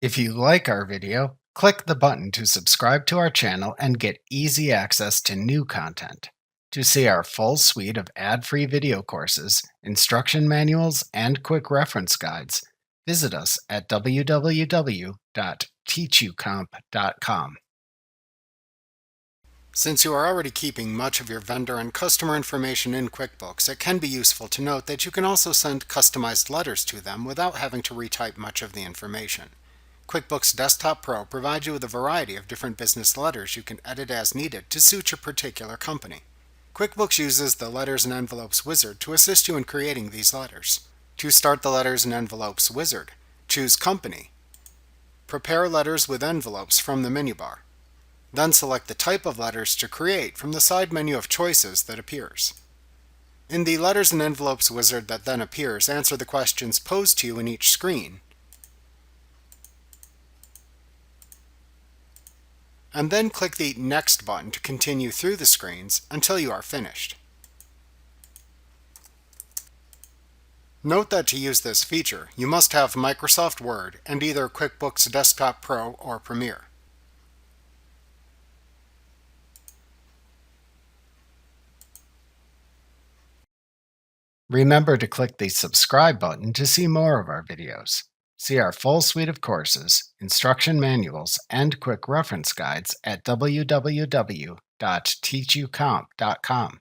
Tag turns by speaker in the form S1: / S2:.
S1: If you like our video, click the button to subscribe to our channel and get easy access to new content. To see our full suite of ad-free video courses, instruction manuals, and quick reference guides, visit us at www.teachucomp.com. Since you are already keeping much of your vendor and customer information in QuickBooks, it can be useful to note that you can also send customized letters to them without having to retype much of the information. QuickBooks Desktop Pro provides you with a variety of different business letters you can edit as needed to suit your particular company. QuickBooks uses the Letters and Envelopes wizard to assist you in creating these letters. To start the Letters and Envelopes wizard, choose Company. Prepare letters with envelopes from the menu bar. Then select the type of letters to create from the side menu of choices that appears. In the Letters and Envelopes wizard that then appears, answer the questions posed to you in each screen, and then click the Next button to continue through the screens until you are finished. Note that to use this feature, you must have Microsoft Word and either QuickBooks Desktop Pro or Premier. Remember to click the subscribe button to see more of our videos. See our full suite of courses, instruction manuals, and quick reference guides at www.teachucomp.com.